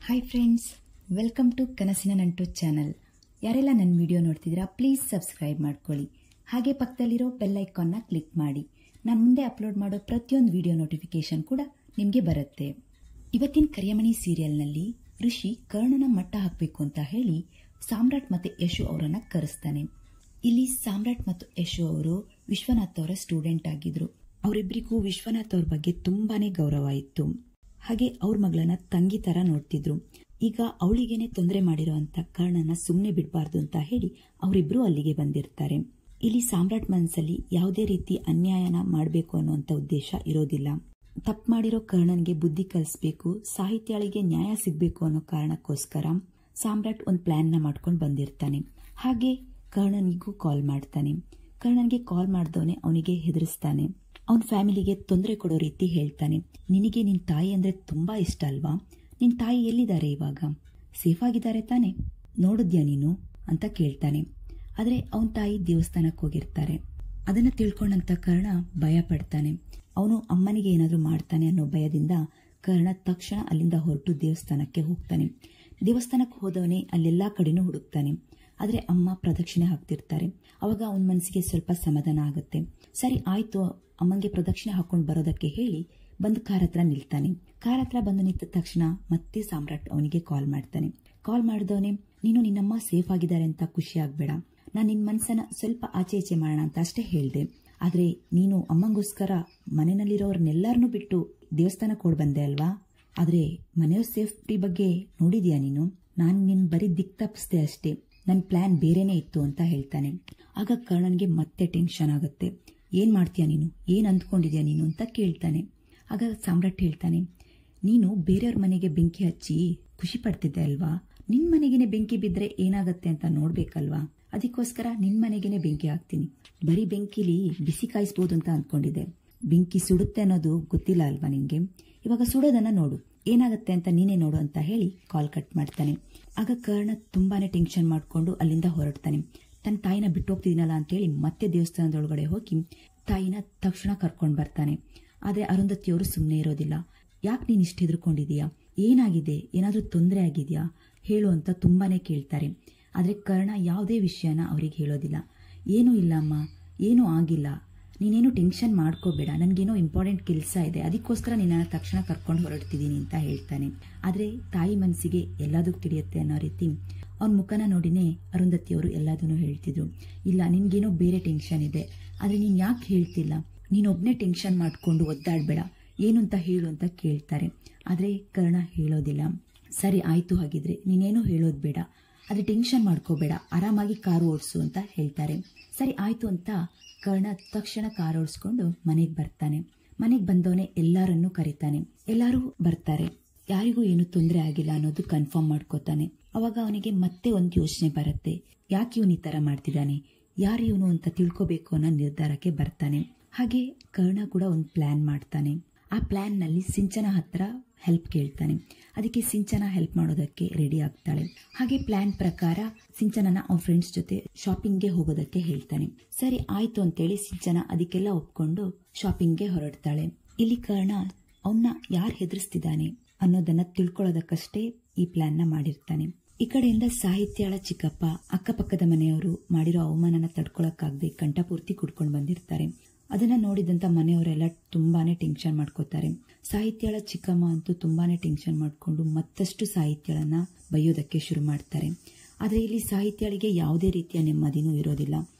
Hi friends, welcome to ಕನಸಿನ ನಂಟು channel. ಯಾರೆಲ್ಲ ನನ್ನ ವಿಡಿಯೋ ನೋಡ್ತಿದ್ದೀರಾ ಪ್ಲೀಸ್ ಸಬ್ಸ್ಕ್ರೈಬ್ ಮಾಡ್ಕೊಳ್ಳಿ. ಹಾಗೆ ಪಕ್ಕದಲ್ಲಿರೋ ಬೆಲ್ ಐಕಾನ್ನ ಕ್ಲಿಕ್ ಮಾಡಿ. ನಾನು ಮುಂದೆ ಅಪ್ಲೋಡ್ ಮಾಡೋ ಪ್ರತಿಯೊಂದು ವಿಡಿಯೋ ನೋಟಿಫಿಕೇಶನ್ ಕೂಡ ನಿಮಗೆ ಬರುತ್ತೆ. ಇವತ್ತಿನ ಕರಿಯಮಣಿ ಸೀರಿಯಲ್ನಲ್ಲಿ ಋಷಿ ಕರ್ಣನ ಮಟ್ಟ ಹಾಕಬೇಕು ಅಂತ ಹೇಳಿ ಸಾಮ್ರಾಟ್ ಮತ್ತು ಯಶು ಅವರನ್ನ ಕರೆಸ್ತಾನೆ. ಇಲ್ಲಿ ಸಾಮ್ರಾಟ್ ಮತ್ತು ಯಶು ಅವರು ವಿಶ್ವನಾಥ್ ಅವರ ಸ್ಟೂಡೆಂಟ್ ಆಗಿದ್ರು. ಅವರಿಬ್ಬರಿಗೂ ವಿಶ್ವನಾಥ್ ಅವ್ರ ಬಗ್ಗೆ ತುಂಬಾನೇ ಗೌರವ ಇತ್ತು. ಹಾಗೆ ಅವ್ರ ಮಗಳನ್ನ ತಂಗಿ ತರ ನೋಡ್ತಿದ್ರು. ಈಗ ಅವಳಿಗೇನೆ ತೊಂದರೆ ಮಾಡಿರೋ ಅಂತ ಕರ್ಣನ ಸುಮ್ಮನೆ ಬಿಡಬಾರ್ದು ಅಂತ ಹೇಳಿ ಅವರಿಬ್ರು ಅಲ್ಲಿಗೆ ಬಂದಿರ್ತಾರೆ. ಇಲ್ಲಿ ಸಾಮ್ರಾಟ್ ಮನಸ್ಸಲ್ಲಿ ಯಾವುದೇ ರೀತಿ ಅನ್ಯಾಯನ ಮಾಡಬೇಕು ಅನ್ನುವಂತ ಉದ್ದೇಶ ಇರೋದಿಲ್ಲ. ತಪ್ಪು ಮಾಡಿರೋ ಕರ್ಣನ್ಗೆ ಬುದ್ಧಿ ಕಲಿಸಬೇಕು, ಸಾಹಿತ್ಯಾಳಿಗೆ ನ್ಯಾಯ ಸಿಗಬೇಕು ಅನ್ನೋ ಕಾರಣಕ್ಕೋಸ್ಕರ ಸಾಮ್ರಾಟ್ ಒಂದು ಪ್ಲಾನ್ ನ ಮಾಡ್ಕೊಂಡು ಬಂದಿರ್ತಾನೆ. ಹಾಗೆ ಕರ್ಣನಿಗೂ ಕಾಲ್ ಮಾಡ್ತಾನೆ. ಕರ್ಣನ್ಗೆ ಕಾಲ್ ಮಾಡ್ದವನೆ ಅವನಿಗೆ ಹೆದರಿಸ್ತಾನೆ. ಅವನ ಫ್ಯಾಮಿಲಿಗೆ ತೊಂದರೆ ಕೊಡೋ ರೀತಿ ಹೇಳ್ತಾನೆ. ನಿನಗೆ ನಿನ್ ತಾಯಿ ಅಂದ್ರೆ ತುಂಬಾ ಇಷ್ಟ ಅಲ್ವಾ? ನಿನ್ ತಾಯಿ ಎಲ್ಲಿದ್ದಾರೆ? ಇವಾಗ ಸೇಫ್ ಆಗಿದ್ದಾರೆ ತಾನೆ? ನೋಡಿದ್ಯಾ ನೀನು ಅಂತ ಕೇಳ್ತಾನೆ. ಆದ್ರೆ ಅವನ ತಾಯಿ ದೇವಸ್ಥಾನಕ್ಕೆ ಹೋಗಿರ್ತಾರೆ. ಅದನ್ನ ತಿಳ್ಕೊಂಡಂತ ಕರ್ಣ ಭಯ ಪಡ್ತಾನೆ. ಅವನು ಅಮ್ಮನಿಗೆ ಏನಾದ್ರೂ ಮಾಡ್ತಾನೆ ಅನ್ನೋ ಭಯದಿಂದ ಕರ್ಣ ತಕ್ಷಣ ಅಲ್ಲಿಂದ ಹೊರಟು ದೇವಸ್ಥಾನಕ್ಕೆ ಹೋಗ್ತಾನೆ. ದೇವಸ್ಥಾನಕ್ಕೆ ಹೋದವನೇ ಅಲ್ಲೆಲ್ಲಾ ಕಡೆನೂ ಹುಡುಕ್ತಾನೆ. ಆದ್ರೆ ಅಮ್ಮ ಪ್ರದಕ್ಷಿಣೆ ಹಾಕ್ತಿರ್ತಾರೆ. ಅವಾಗ ಅವನ ಮನಸ್ಸಿಗೆ ಸ್ವಲ್ಪ ಸಮಾಧಾನ ಆಗುತ್ತೆ. ಸರಿ ಆಯ್ತು, ಅಮ್ಮಂಗೆ ಪ್ರದಕ್ಷಿಣೆ ಹಾಕೊಂಡು ಬರೋದಕ್ಕೆ ಹೇಳಿ ಬಂದು ಕಾರ್ ಹತ್ರ ನಿಲ್ತಾನೆ. ಕಾರ್ ಹತ್ರ ಬಂದು ನಿಂತ ತಕ್ಷಣ ಮತ್ತೆ ಸಾಮ್ರಾಟ್ ಅವನಿಗೆ ಕಾಲ್ ಮಾಡ್ತಾನೆ. ಕಾಲ್ ಮಾಡಿದವನೇ, ನೀನು ನಿನ್ನಮ್ಮ ಸೇಫ್ ಆಗಿದ್ದಾರೆ ಅಂತ ಖುಷಿ ಆಗ್ಬೇಡ, ನಾನು ನಿನ್ ಮನ್ಸನ್ನ ಸ್ವಲ್ಪ ಆಚೆ ಈಚೆ ಮಾಡೋಣ ಅಂತ ಅಷ್ಟೇ ಹೇಳ್ದೆ. ಆದ್ರೆ ನೀನು ಅಮ್ಮಂಗೋಸ್ಕರ ಮನೆಯಲ್ಲಿರೋರ್ನೆಲ್ಲಾರನ್ನೂ ಬಿಟ್ಟು ದೇವಸ್ಥಾನಕ್ಕೆ ಓಡ್ ಬಂದೆ ಅಲ್ವಾ? ಆದ್ರೆ ಮನೆಯವ್ರ ಸೇಫ್ಟಿ ಬಗ್ಗೆ ನೋಡಿದ್ಯಾ ನೀನು? ನಾನು ನಿನ್ ಬರೀ ದಿಕ್ ತಪ್ಪಿಸ್ದೆ ಅಷ್ಟೇ, ನನ್ನ ಪ್ಲಾನ್ ಬೇರೆನೇ ಇತ್ತು ಅಂತ ಹೇಳ್ತಾನೆ. ಆಗ ಕರ್ಣನ್ಗೆ ಮತ್ತೆ ಟೆನ್ಷನ್ ಆಗುತ್ತೆ. ಏನ್ ಮಾಡ್ತೀಯ ನೀನು? ಏನ್ ಅಂದ್ಕೊಂಡಿದ್ಯಾ ನೀನು ಅಂತ ಕೇಳ್ತಾನೆ. ಆಗ ಸಾಮ್ರಾಟ್ ಹೇಳ್ತಾನೆ, ನೀನು ಬೇರೆಯವ್ರ ಮನೆಗೆ ಬೆಂಕಿ ಹಚ್ಚಿ ಖುಷಿ ಪಡ್ತಿದ್ದೆ ಅಲ್ವಾ? ನಿನ್ ಮನೆಗೇನೆ ಬೆಂಕಿ ಬಿದ್ರೆ ಏನಾಗತ್ತೆ ಅಂತ ನೋಡ್ಬೇಕಲ್ವಾ? ಅದಕ್ಕೋಸ್ಕರ ನಿನ್ ಮನೆಗೇನೆ ಬೆಂಕಿ ಹಾಕ್ತೀನಿ. ಬರೀ ಬೆಂಕಿಲಿ ಬಿಸಿ ಕಾಯಿಸ್ಬೋದು ಅಂತ ಅಂದ್ಕೊಂಡಿದ್ದೆ. ಬೆಂಕಿ ಸುಡುತ್ತೆ ಅನ್ನೋದು ಗೊತ್ತಿಲ್ಲ ಅಲ್ವಾ ನಿನ್ಗೆ? ಇವಾಗ ಸುಡೋದನ್ನ ನೋಡು, ಏನಾಗತ್ತೆ ಅಂತ ನೀನೇ ನೋಡು ಅಂತ ಹೇಳಿ ಕಾಲ್ ಕಟ್ ಮಾಡ್ತಾನೆ. ಆಗ ಕರ್ಣ ತುಂಬಾನೇ ಟೆನ್ಷನ್ ಮಾಡ್ಕೊಂಡು ಅಲ್ಲಿಂದ ಹೊರಡ್ತಾನೆ. ತನ್ನ ತಾಯಿನ ಬಿಟ್ಟು ಹೋಗ್ತಿದ್ದೀನಲ್ಲ ಅಂತೇಳಿ ಮತ್ತೆ ದೇವಸ್ಥಾನದೊಳಗಡೆ ಹೋಗಿ ತಾಯಿನ ತಕ್ಷಣ ಕರ್ಕೊಂಡ್ ಬರ್ತಾನೆ. ಆದ್ರೆ ಅರುಂಧತಿಯವರು ಸುಮ್ಮನೆ ಇರೋದಿಲ್ಲ. ಯಾಕೆ ನೀನ್ ಇಷ್ಟು ಹೆದರ್ಕೊಂಡಿದೀಯಾ? ಏನಾಗಿದೆ? ಏನಾದ್ರೂ ತೊಂದರೆ ಆಗಿದ್ಯಾ ಹೇಳು ಅಂತ ತುಂಬಾನೇ ಕೇಳ್ತಾರೆ. ಆದ್ರೆ ಕರ್ಣ ಯಾವುದೇ ವಿಷಯನ ಅವ್ರಿಗೆ ಹೇಳೋದಿಲ್ಲ. ಏನೂ ಇಲ್ಲ ಅಮ್ಮ, ಏನೂ ಆಗಿಲ್ಲ, ನೀನೇನು ಟೆನ್ಷನ್ ಮಾಡ್ಕೋಬೇಡ, ನನ್ಗೇನೋ ಇಂಪಾರ್ಟೆಂಟ್ ಕೆಲಸ ಇದೆ, ಅದಕ್ಕೋಸ್ಕರ ನಿನ್ನ ತಕ್ಷಣ ಕರ್ಕೊಂಡು ಹೊರಡ್ತಿದ್ದೀನಿ ಅಂತ ಹೇಳ್ತಾನೆ. ಆದ್ರೆ ತಾಯಿ ಮನಸ್ಸಿಗೆ ಎಲ್ಲದೂ ತಿಳಿಯುತ್ತೆ ಅನ್ನೋ ರೀತಿ ಅವನ ಮುಖನ ನೋಡಿನೇ ಅರುಂಧತಿಯವರು ಎಲ್ಲದನ್ನೂ ಹೇಳ್ತಿದ್ರು. ಇಲ್ಲ, ನಿನ್ಗೇನೋ ಬೇರೆ ಟೆನ್ಷನ್ ಇದೆ, ಆದ್ರೆ ನೀನ್ ಯಾಕೆ ಹೇಳ್ತಿಲ್ಲ? ನೀನೊಬ್ನೇ ಟೆನ್ಷನ್ ಮಾಡ್ಕೊಂಡು ಒದ್ದಾಡ್ಬೇಡ, ಏನು ಅಂತ ಹೇಳು ಅಂತ ಕೇಳ್ತಾರೆ. ಆದ್ರೆ ಕರ್ಣ ಹೇಳೋದಿಲ್ಲ. ಸರಿ ಆಯ್ತು, ಹಾಗಿದ್ರೆ ನೀನೇನು ಹೇಳೋದ್ ಬೇಡ, ಆದ್ರೆ ಟೆನ್ಷನ್ ಮಾಡ್ಕೋಬೇಡ, ಆರಾಮಾಗಿ ಕಾರು ಓಡಿಸು ಅಂತ ಹೇಳ್ತಾರೆ. ಸರಿ ಆಯ್ತು ಅಂತ ಕರ್ಣ ತಕ್ಷಣ ಕಾರ್ ಓಡಿಸ್ಕೊಂಡು ಮನೆಗೆ ಬರ್ತಾನೆ. ಮನೆಗೆ ಬಂದವನೇ ಎಲ್ಲಾರನ್ನೂ ಕರೀತಾನೆ. ಎಲ್ಲಾರು ಬರ್ತಾರೆ. ಯಾರಿಗೂ ಏನು ತೊಂದರೆ ಆಗಿಲ್ಲ ಅನ್ನೋದು ಕನ್ಫರ್ಮ್ ಮಾಡ್ಕೋತಾನೆ. ಅವಾಗ ಅವನಿಗೆ ಮತ್ತೆ ಒಂದು ಯೋಚನೆ ಬರುತ್ತೆ. ಯಾಕೆ ಇವನು ಈ ತರ ಮಾಡ್ತಿದ್ದಾನೆ, ಯಾರು ಇವನು ಅಂತ ತಿಳ್ಕೋಬೇಕು ಅನ್ನೋ ನಿರ್ಧಾರಕ್ಕೆ ಬರ್ತಾನೆ. ಹಾಗೆ ಕರ್ಣ ಕೂಡ ಒಂದು ಪ್ಲಾನ್ ಮಾಡ್ತಾನೆ. ಆ ಪ್ಲಾನ್ ನಲ್ಲಿ ಸಿಂಚನ ಹತ್ರ ಹೆಲ್ಪ್ ಕೇಳ್ತಾನೆ. ಅದಕ್ಕೆ ಸಿಂಚನ ಹೆಲ್ಪ್ ಮಾಡೋದಕ್ಕೆ ರೆಡಿ ಆಗ್ತಾಳೆ. ಹಾಗೆ ಪ್ಲಾನ್ ಪ್ರಕಾರ ಸಿಂಚನನ ಅವ್ರ ಫ್ರೆಂಡ್ಸ್ ಜೊತೆ ಶಾಪಿಂಗ್ಗೆ ಹೋಗೋದಕ್ಕೆ ಹೇಳ್ತಾನೆ. ಸರಿ ಆಯ್ತು ಅಂತೇಳಿ ಸಿಂಚನ ಅದಕ್ಕೆಲ್ಲ ಒಪ್ಕೊಂಡು ಶಾಪಿಂಗ್ಗೆ ಹೊರಡ್ತಾಳೆ. ಇಲ್ಲಿ ಕರ್ಣ ಅವನ್ನ ಯಾರು ಹೆದರ್ಸ್ತಿದ್ದಾನೆ ಅನ್ನೋದನ್ನ ತಿಳ್ಕೊಳ್ಳೋದಕ್ಕಷ್ಟೇ ಈ ಪ್ಲಾನ್ ನ ಮಾಡಿರ್ತಾನೆ. ಈ ಕಡೆಯಿಂದ ಸಾಹಿತ್ಯಾಳ ಚಿಕ್ಕಪ್ಪ ಅಕ್ಕಪಕ್ಕದ ಮನೆಯವರು ಮಾಡಿರೋ ಅವಮಾನನ ತಡ್ಕೊಳಕ್ಕಾಗದೆ ಕಂಠಪೂರ್ತಿ ಕುಡ್ಕೊಂಡು ಬಂದಿರ್ತಾರೆ. ಅದನ್ನ ನೋಡಿದಂತ ಮನೆಯವರೆಲ್ಲ ತುಂಬಾನೇ ಟೆನ್ಷನ್ ಮಾಡ್ಕೋತಾರೆ. ಸಾಹಿತ್ಯಾಳ ಚಿಕ್ಕಮ್ಮ ಅಂತೂ ತುಂಬಾನೇ ಟೆನ್ಷನ್ ಮಾಡ್ಕೊಂಡು ಮತ್ತಷ್ಟು ಸಾಹಿತ್ಯಾಳನ್ನ ಬೈಯೋದಕ್ಕೆ ಶುರು ಮಾಡ್ತಾರೆ. ಆದ್ರೆ ಇಲ್ಲಿ ಸಾಹಿತ್ಯಾಳಿಗೆ ಯಾವುದೇ ರೀತಿಯ ನೆಮ್ಮದಿನೂ ಇರೋದಿಲ್ಲ.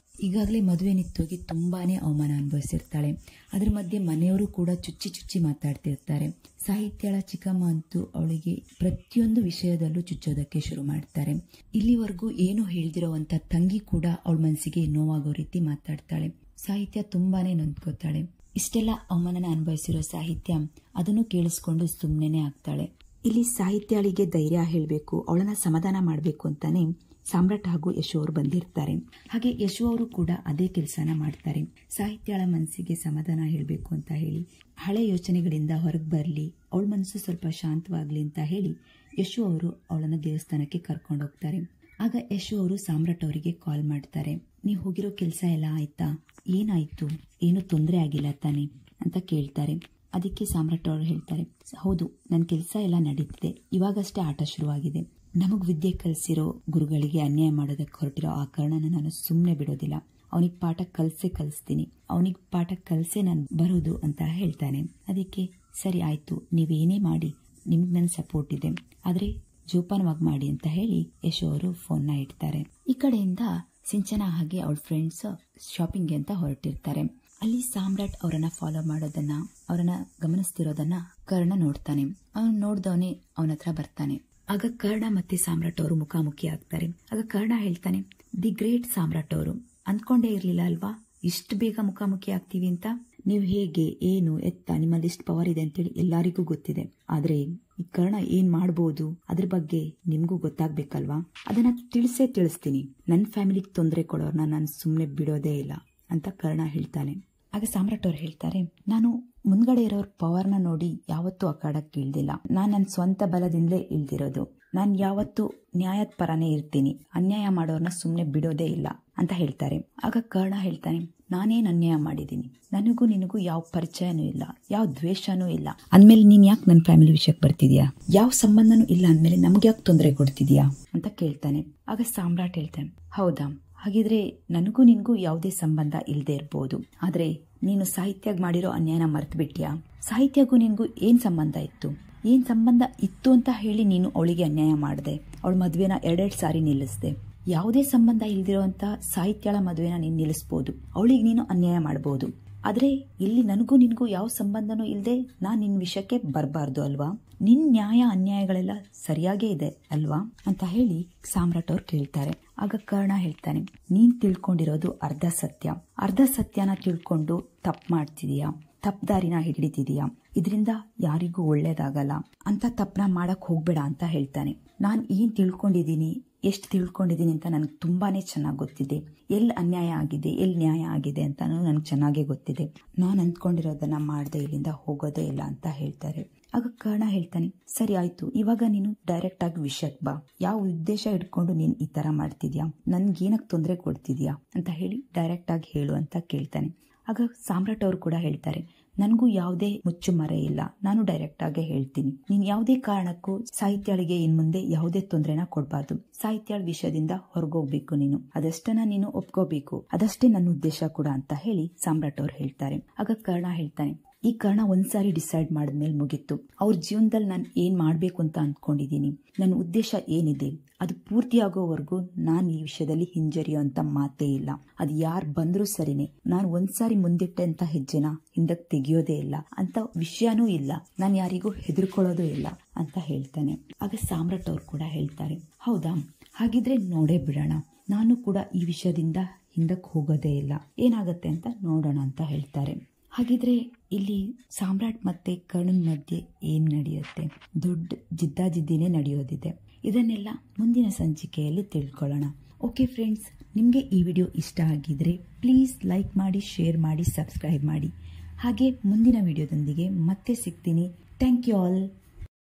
ಈಗಾಗಲೇ ಮದುವೆ ನಿತ್ತೋಗಿ ತುಂಬಾನೇ ಅವಮಾನ ಅನುಭವಿಸಿರ್ತಾಳೆ. ಅದ್ರ ಮಧ್ಯೆ ಮನೆಯವರು ಕೂಡ ಚುಚ್ಚಿ ಚುಚ್ಚಿ ಮಾತಾಡ್ತಿರ್ತಾರೆ. ಸಾಹಿತ್ಯಾಳ ಚಿಕ್ಕಮ್ಮ ಅಂತೂ ಅವಳಿಗೆ ಪ್ರತಿಯೊಂದು ವಿಷಯದಲ್ಲೂ ಚುಚ್ಚೋದಕ್ಕೆ ಶುರು ಮಾಡ್ತಾರೆ. ಇಲ್ಲಿವರೆಗೂ ಏನು ಹೇಳ್ದಿರೋವಂತ ತಂಗಿ ಕೂಡ ಅವಳ ಮನಸ್ಸಿಗೆ ನೋವಾಗೋ ರೀತಿ ಮಾತಾಡ್ತಾಳೆ. ಸಾಹಿತ್ಯ ತುಂಬಾನೇ ನೊಂದ್ಕೋತಾಳೆ. ಇಷ್ಟೆಲ್ಲ ಅವಮಾನನ ಅನುಭವಿಸಿರೋ ಸಾಹಿತ್ಯ ಅದನ್ನು ಕೇಳಿಸ್ಕೊಂಡು ಸುಮ್ಮನೆ ಆಗ್ತಾಳೆ. ಇಲ್ಲಿ ಸಾಹಿತ್ಯಾಳಿಗೆ ಧೈರ್ಯ ಹೇಳಬೇಕು, ಅವಳನ್ನ ಸಮಾಧಾನ ಮಾಡಬೇಕು ಅಂತಾನೆ ಸಾಮ್ರಾಟ್ ಹಾಗೂ ಯಶು ಅವರು ಬಂದಿರ್ತಾರೆ. ಹಾಗೆ ಯಶು ಅವರು ಕೂಡ ಅದೇ ಕೆಲಸನ ಮಾಡ್ತಾರೆ. ಸಾಹಿತ್ಯಾಳ ಮನಸ್ಸಿಗೆ ಸಮಾಧಾನ ಹೇಳಬೇಕು ಅಂತ ಹೇಳಿ, ಹಳೆ ಯೋಚನೆಗಳಿಂದ ಹೊರಗೆ ಬರಲಿ, ಅವಳ ಮನಸ್ಸು ಸ್ವಲ್ಪ ಶಾಂತವಾಗ್ಲಿ ಅಂತ ಹೇಳಿ ಯಶು ಅವರು ಅವಳನ್ನ ದೇವಸ್ಥಾನಕ್ಕೆ ಕರ್ಕೊಂಡು ಹೋಗ್ತಾರೆ. ಆಗ ಯಶು ಅವರು ಸಾಮ್ರಾಟ್ ಅವರಿಗೆ ಕಾಲ್ ಮಾಡ್ತಾರೆ. ನೀವು ಹೋಗಿರೋ ಕೆಲಸ ಎಲ್ಲ ಆಯ್ತಾ? ಏನಾಯ್ತು? ಏನು ತೊಂದರೆ ಆಗಿಲ್ಲ ತಾನೆ ಅಂತ ಕೇಳ್ತಾರೆ. ಅದಕ್ಕೆ ಸಾಮ್ರಾಟ್ ಅವರು ಹೇಳ್ತಾರೆ, ಹೌದು ನನ್ನ ಕೆಲಸ ಎಲ್ಲ ನಡೀತಿದೆ, ಇವಾಗಷ್ಟೇ ಆಟ ಶುರುವಾಗಿದೆ. ನಮಗ್ ವಿದ್ಯೆ ಕಲಿಸಿರೋ ಗುರುಗಳಿಗೆ ಅನ್ಯಾಯ ಮಾಡೋದಕ್ಕೆ ಹೊರಟಿರೋ ಆ ಕರ್ಣನ ನಾನು ಸುಮ್ಮನೆ ಬಿಡೋದಿಲ್ಲ. ಅವನಿಗೆ ಪಾಠ ಕಲಿಸ್ತೀನಿ, ಅವನಿಗೆ ಪಾಠ ಕಲಿಸೇ ನಾನು ಬರೋದು ಅಂತ ಹೇಳ್ತಾನೆ. ಅದಕ್ಕೆ ಸರಿ ಆಯ್ತು, ನೀವೇನೇ ಮಾಡಿ ನಿಮ್ಗೆ ನನ್ನ ಸಪೋರ್ಟ್ ಇದೆ, ಆದ್ರೆ ಜೋಪಾನವಾಗಿ ಮಾಡಿ ಅಂತ ಹೇಳಿ ಯಶು ಅವರು ಫೋನ್ನ ಇಡ್ತಾರೆ. ಈ ಕಡೆಯಿಂದ ಸಿಂಚನಾ ಹಾಗೆ ಅವಳ ಫ್ರೆಂಡ್ಸ್ ಶಾಪಿಂಗ್ಗೆ ಅಂತ ಹೊರಟಿರ್ತಾರೆ. ಅಲ್ಲಿ ಸಾಮ್ರಾಟ್ ಅವರನ್ನ ಫಾಲೋ ಮಾಡೋದನ್ನ, ಅವರನ್ನ ಗಮನಿಸ್ತಿರೋದನ್ನ ಕರ್ಣ ನೋಡ್ತಾನೆ. ಅವನು ನೋಡ್ದವನೇ ಅವನ ಹತ್ರ ಬರ್ತಾನೆ. ಆಗ ಕರ್ಣ ಮತ್ತೆ ಸಾಮ್ರಾಟ್ ಅವರು ಮುಖಾಮುಖಿ ಆಗ್ತಾರೆ. ಆಗ ಕರ್ಣ ಹೇಳ್ತಾನೆ, ದಿ ಗ್ರೇಟ್ ಸಾಮ್ರಾಟ್ ಅವರು, ಅಂದ್ಕೊಂಡೇ ಇರ್ಲಿಲ್ಲ ಅಲ್ವಾ ಇಷ್ಟು ಬೇಗ ಮುಖಾಮುಖಿ ಆಗ್ತೀವಿ ಅಂತ. ನೀವು ಹೇಗೆ, ಏನು, ಎತ್ತ, ನಿಮ್ಮಲ್ಲಿ ಇಷ್ಟು ಪವರ್ ಇದೆ ಅಂತೇಳಿ ಎಲ್ಲರಿಗೂ ಗೊತ್ತಿದೆ. ಆದ್ರೆ ಈ ಕರ್ಣ ಏನ್ ಮಾಡಬಹುದು ಅದ್ರ ಬಗ್ಗೆ ನಿಮ್ಗೂ ಗೊತ್ತಾಗ್ಬೇಕಲ್ವಾ, ಅದನ್ನ ತಿಳಿಸ್ತೀನಿ. ನನ್ನ ಫ್ಯಾಮಿಲಿಗೆ ತೊಂದರೆ ಕೊಡೋರ್ನ ನಾನು ಸುಮ್ಮನೆ ಬಿಡೋದೇ ಇಲ್ಲ ಅಂತ ಕರ್ಣ ಹೇಳ್ತಾನೆ. ಆಗ ಸಾಮ್ರಾಟ್ ಅವ್ರು ಹೇಳ್ತಾರೆ, ನಾನು ಮುಂದ್ಗಡೆ ಇರೋರ್ ಪವರ್ನ ನೋಡಿ ಯಾವತ್ತೂ ಅಖಾಡಕ್ಕೆ ಇಳ್ದಿಲ್ಲ. ನಾನು ನನ್ನ ಸ್ವಂತ ಬಲದಿಂದಲೇ ಇಳ್ದಿರೋದು. ನಾನು ಯಾವತ್ತೂ ನ್ಯಾಯದ ಪರನೇ ಇರ್ತೀನಿ, ಅನ್ಯಾಯ ಮಾಡೋರ್ನ ಸುಮ್ಮನೆ ಬಿಡೋದೇ ಇಲ್ಲ ಅಂತ ಹೇಳ್ತಾರೆ. ಆಗ ಕರ್ಣ ಹೇಳ್ತಾನೆ, ನಾನೇನ್ ಅನ್ಯಾಯ ಮಾಡಿದ್ದೀನಿ, ನನಗೂ ನಿನಗೂ ಯಾವ ಪರಿಚಯನೂ ಇಲ್ಲ, ಯಾವ ದ್ವೇಷನೂ ಇಲ್ಲ ಅಂದ್ಮೇಲೆ ನೀನ್ ಯಾಕೆ ನನ್ನ ಫ್ಯಾಮಿಲಿ ವಿಷಯಕ್ಕೆ ಬರ್ತಿದ್ಯಾ, ಯಾವ ಸಂಬಂಧನೂ ಇಲ್ಲ ಅಂದ್ಮೇಲೆ ನಮ್ಗೆ ಯಾಕೆ ತೊಂದರೆ ಕೊಡ್ತಿದ್ಯಾ ಅಂತ ಕೇಳ್ತಾನೆ. ಆಗ ಸಾಮ್ರಾಟ್ ಹೇಳ್ತಾನೆ, ಹೌದಾ, ಹಾಗಿದ್ರೆ ನನಗೂ ನಿನ್ಗೂ ಯಾವುದೇ ಸಂಬಂಧ ಇಲ್ಲದೆ ಇರ್ಬೋದು, ಆದ್ರೆ ನೀನು ಸಾಹಿತ್ಯಗ್ ಮಾಡಿರೋ ಅನ್ಯಾಯನ ಮರ್ತು ಬಿಟ್ಯಾ. ಸಾಹಿತ್ಯಗೂ ನಿನ್ಗೂ ಏನ್ ಸಂಬಂಧ ಇತ್ತು, ಏನ್ ಸಂಬಂಧ ಇತ್ತು ಅಂತ ಹೇಳಿ ನೀನು ಅವಳಿಗೆ ಅನ್ಯಾಯ ಮಾಡಿದೆ, ಅವಳ ಮದ್ವೆನ 2 ಸಾರಿ ನಿಲ್ಲಿಸ್ದೆ. ಯಾವುದೇ ಸಂಬಂಧ ಇಲ್ದಿರೋಂತ ಸಾಹಿತ್ಯಳ ಮದುವೆನ ನೀನು ನಿಲ್ಲಿಸಬಹುದು, ಅವಳಿಗೆ ನೀನು ಅನ್ಯಾಯ ಮಾಡಬಹುದು. ಆದ್ರೆ ಇಲ್ಲಿ ನನಗೂ ನಿನ್ಗೂ ಯಾವ ಸಂಬಂಧನೂ ಇಲ್ಲದೆ ನಾನ್ ನಿನ್ ವಿಷಯಕ್ಕೆ ಬರಬಾರ್ದು ಅಲ್ವಾ, ನಿನ್ ನ್ಯಾಯ ಅನ್ಯಾಯಗಳೆಲ್ಲ ಸರಿಯಾಗೇ ಇದೆ ಅಲ್ವಾ ಅಂತ ಹೇಳಿ ಸಾಮ್ರಾಟ್ ಅವ್ರು ಕೇಳ್ತಾರೆ. ಆಗ ಕರ್ಣ ಹೇಳ್ತಾನೆ, ನೀನ್ ತಿಳ್ಕೊಂಡಿರೋದು ಅರ್ಧ ಸತ್ಯ, ಅರ್ಧ ಸತ್ಯನ ತಿಳ್ಕೊಂಡು ತಪ್ಪು ಮಾಡ್ತಿದೀಯಾ, ತಪ್ಪು ದಾರಿನ ಹಿಡಿತಿದೀಯಾ, ಇದರಿಂದ ಯಾರಿಗೂ ಒಳ್ಳೇದಾಗಲ್ಲ ಅಂತ ತಪ್ಪನ ಮಾಡಕ್ ಹೋಗ್ಬೇಡ ಅಂತ ಹೇಳ್ತಾನೆ. ನಾನ್ ಏನ್ ತಿಳ್ಕೊಂಡಿದೀನಿ, ಎಷ್ಟು ತಿಳ್ಕೊಂಡಿದ್ದೀನಿ ಅಂತ ನನ್ಗೆ ತುಂಬಾನೇ ಚೆನ್ನಾಗಿ ಗೊತ್ತಿದೆ. ಎಲ್ಲಿ ಅನ್ಯಾಯ ಆಗಿದೆ, ಎಲ್ಲಿ ನ್ಯಾಯ ಆಗಿದೆ ಅಂತಾನು ನನ್ಗೆ ಚೆನ್ನಾಗೇ ಗೊತ್ತಿದೆ. ನಾನು ಅಂದ್ಕೊಂಡಿರೋದನ್ನ ಮಾಡದೆ ಇಲ್ಲಿಂದ ಹೋಗೋದೇ ಇಲ್ಲ ಅಂತ ಹೇಳ್ತಾರೆ. ಆಗ ಕರ್ಣ ಹೇಳ್ತಾನೆ, ಸರಿ ಆಯ್ತು, ಇವಾಗ ನೀನು ಡೈರೆಕ್ಟ್ ಆಗಿ ವಿಷಯಕ್ಕೆ ಬಾ, ಯಾವ ಉದ್ದೇಶ ಇಟ್ಕೊಂಡು ನೀನ್ ಈ ತರ ಮಾಡ್ತಿದ್ಯಾ, ನನ್ಗೇನಕ್ ತೊಂದರೆ ಕೊಡ್ತಿದ್ಯಾ ಅಂತ ಹೇಳಿ ಡೈರೆಕ್ಟ್ ಆಗಿ ಹೇಳು ಅಂತ ಕೇಳ್ತಾನೆ. ಆಗ ಸಾಮ್ರಾಟ್ ಅವರು ಕೂಡ ಹೇಳ್ತಾರೆ, ನನಗೂ ಯಾವುದೇ ಮುಚ್ಚುಮರೆ ಇಲ್ಲ, ನಾನು ಡೈರೆಕ್ಟ್ ಆಗೇ ಹೇಳ್ತೀನಿ. ನೀನ್ ಯಾವುದೇ ಕಾರಣಕ್ಕೂ ಸಾಹಿತ್ಯಳಿಗೆ ಇನ್ ಮುಂದೆ ಯಾವುದೇ ತೊಂದರೆನ ಕೊಡಬಾರ್ದು, ಸಾಹಿತ್ಯಳ ವಿಷಯದಿಂದ ಹೊರಗೋಗ್ಬೇಕು, ನೀನು ಅದಷ್ಟನ್ನ ನೀನು ಒಪ್ಕೋಬೇಕು, ಅದಷ್ಟೇ ನನ್ನ ಉದ್ದೇಶ ಕೂಡ ಅಂತ ಹೇಳಿ ಸಾಮ್ರಾಟ್ ಅವ್ರು ಹೇಳ್ತಾರೆ. ಆಗ ಕರ್ಣ ಹೇಳ್ತಾನೆ, ಈ ಕರ್ಣ ಒಂದ್ಸಾರಿ ಡಿಸೈಡ್ ಮಾಡಿದ್ಮೇಲೆ ಮುಗೀತು. ಅವ್ರ ಜೀವನದಲ್ಲಿ ನಾನು ಏನ್ ಮಾಡ್ಬೇಕು ಅಂತ ಅಂದ್ಕೊಂಡಿದ್ದೀನಿ, ನನ್ನ ಉದ್ದೇಶ ಏನಿದೆ ಅದು ಪೂರ್ತಿ ಆಗೋವರೆಗೂ ನಾನು ಈ ವಿಷಯದಲ್ಲಿ ಹಿಂಜರಿಯೋ ಅಂತ ಮಾತೇ ಇಲ್ಲ. ಅದು ಯಾರು ಬಂದ್ರೂ ಸರಿನೇ, ನಾನು ಒಂದ್ಸಾರಿ ಮುಂದಿಟ್ಟಂತ ಹೆಜ್ಜೆನ ಹಿಂದಕ್ಕೆ ತೆಗಿಯೋದೇ ಇಲ್ಲ ಅಂತ ವಿಷಯನೂ ಇಲ್ಲ, ನಾನು ಯಾರಿಗೂ ಹೆದರ್ಕೊಳ್ಳೋದು ಇಲ್ಲ ಅಂತ ಹೇಳ್ತಾನೆ. ಆಗ ಸಾಮ್ರಾಟ್ ಅವ್ರು ಕೂಡ ಹೇಳ್ತಾರೆ, ಹೌದಾ, ಹಾಗಿದ್ರೆ ನೋಡೇ ಬಿಡೋಣ, ನಾನು ಕೂಡ ಈ ವಿಷಯದಿಂದ ಹಿಂದಕ್ಕೆ ಹೋಗೋದೇ ಇಲ್ಲ, ಏನಾಗತ್ತೆ ಅಂತ ನೋಡೋಣ ಅಂತ ಹೇಳ್ತಾರೆ. ಹಾಗಿದ್ರೆ ಇಲ್ಲಿ ಸಾಮ್ರಾಟ್ ಮತ್ತೆ ಕರ್ಣನ್ ಮಧ್ಯೆ ಏನ್ ನಡೆಯುತ್ತೆ, ದೊಡ್ಡ ಜಿದ್ದಾಜಿದ್ದಿನೇ ನಡೆಯೋದಿದೆ. ಇದನ್ನೆಲ್ಲ ಮುಂದಿನ ಸಂಚಿಕೆಯಲ್ಲಿ ತಿಳ್ಕೊಳ್ಳೋಣ. ಓಕೆ ಫ್ರೆಂಡ್ಸ್, ನಿಮಗೆ ಈ ವಿಡಿಯೋ ಇಷ್ಟ ಆಗಿದ್ರೆ ಪ್ಲೀಸ್ ಲೈಕ್ ಮಾಡಿ, ಶೇರ್ ಮಾಡಿ, ಸಬ್ಸ್ಕ್ರೈಬ್ ಮಾಡಿ. ಹಾಗೆ ಮುಂದಿನ ವಿಡಿಯೋದೊಂದಿಗೆ ಮತ್ತೆ ಸಿಗ್ತೀನಿ. Thank you all.